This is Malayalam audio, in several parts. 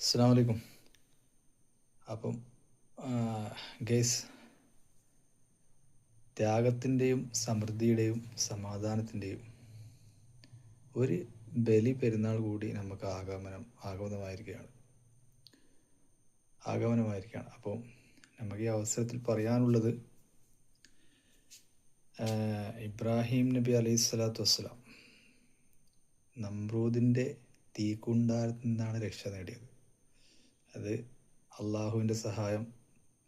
അസ്സലാമു അലൈക്കും. അപ്പം ഗേസ്, ത്യാഗത്തിൻ്റെയും സമൃദ്ധിയുടെയും സമാധാനത്തിൻ്റെയും ഒരു ബലി പെരുന്നാൾ കൂടി നമുക്ക് ആഗമനമായിരിക്കുകയാണ്. അപ്പോൾ നമുക്ക് ഈ അവസരത്തിൽ പറയാനുള്ളത്, ഇബ്രാഹിം നബി അലൈഹി സ്വലാത്തു വസ്സലാം നമ്രൂദിൻ്റെ തീക്കുണ്ടാരത്തിൽ നിന്നാണ് രക്ഷ നേടിയത്. അത് അള്ളാഹുവിൻ്റെ സഹായം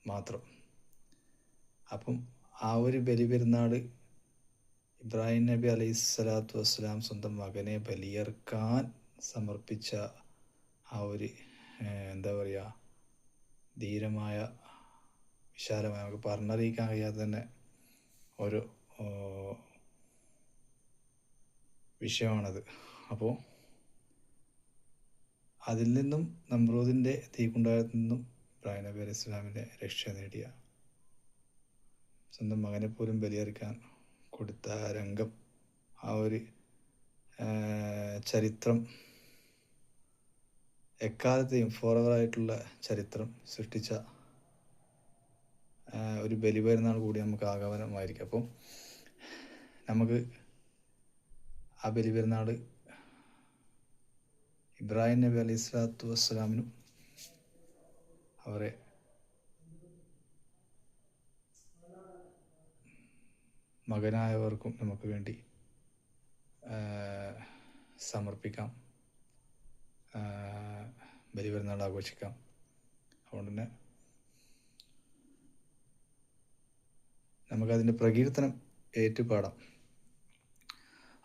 മാത്രം. അപ്പം ആ ഒരു ബലി പെരുന്നാൾ ഇബ്രാഹിം നബി അലൈഹി സ്വലാത്തു വസ്സലാം സ്വന്തം മകനെ ബലിയർക്കാൻ സമർപ്പിച്ച ആ ഒരു ധീരമായ, വിശാലമായ, നമുക്ക് പറഞ്ഞറിയിക്കാൻ കഴിയാതെ തന്നെ ഒരു വിഷയമാണത്. അപ്പോൾ അതിൽ നിന്നും, നമ്രൂദിൻ്റെ തീക്കുണ്ടാരത്തിൽ നിന്നും ഇബ്രാഹിം നബി അലൈഹി സ്വലാമിൻ്റെ രക്ഷ നേടിയ, സ്വന്തം മകനെ പോലും ബലിയർക്കാൻ കൊടുത്ത രംഗം, ആ ഒരു ചരിത്രം എക്കാലത്തെയും ഫോറവറായിട്ടുള്ള ചരിത്രം സൃഷ്ടിച്ച ഒരു ബലി പെരുന്നാൾ കൂടി നമുക്ക് ആഗമനമായിരിക്കും. അപ്പം നമുക്ക് ആ ബലി പെരുന്നാൾ ഇബ്രാഹിം നബി അലൈഹി സ്വലാത്തു വസ്സലാമിനും അവരെ മകനായവർക്കും നമുക്ക് വേണ്ടി സമർപ്പിക്കാം, ബലി പെരുന്നാൾ ആഘോഷിക്കാം. അതുകൊണ്ട് തന്നെ നമുക്കതിൻ്റെ പ്രകീർത്തനം ഏറ്റുപാടാം.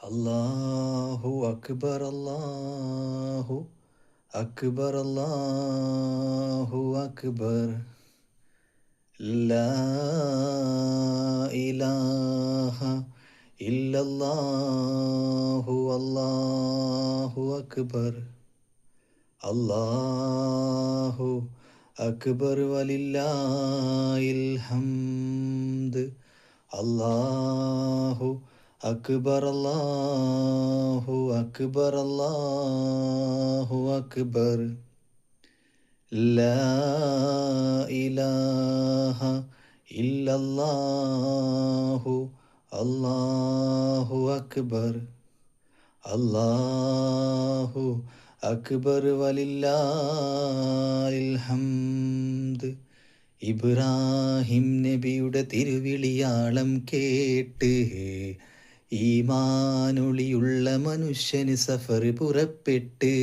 അല്ലാഹു അക്ബർ, അല്ലാഹു അക്ബർ, അല്ലാഹു അക്ബർ, ലാ ഇലാഹ ഇല്ലല്ലാഹു, അല്ലാഹു അക്ബർ, അല്ലാഹു അക്ബർ വലില്ലാഹിൽ ഹംദ്, അല്ലാഹു അക്ബർ, അല്ലാഹു അക്ബർ, അല്ലാഹു അക്ബർ, ലാ ഇലാഹ ഇല്ലല്ലാഹു, അല്ലാഹു അക്ബർ, അല്ലാഹു അക്ബർ വലില്ലാഹിൽ ഹംദ്. ഇബ്രാഹിം നബിയുടെ തിരുവിളിയാളം കേട്ട് ഈമാനൊളിയുള്ള മനുഷ്യന് സഫർ പുറപ്പെട്ട്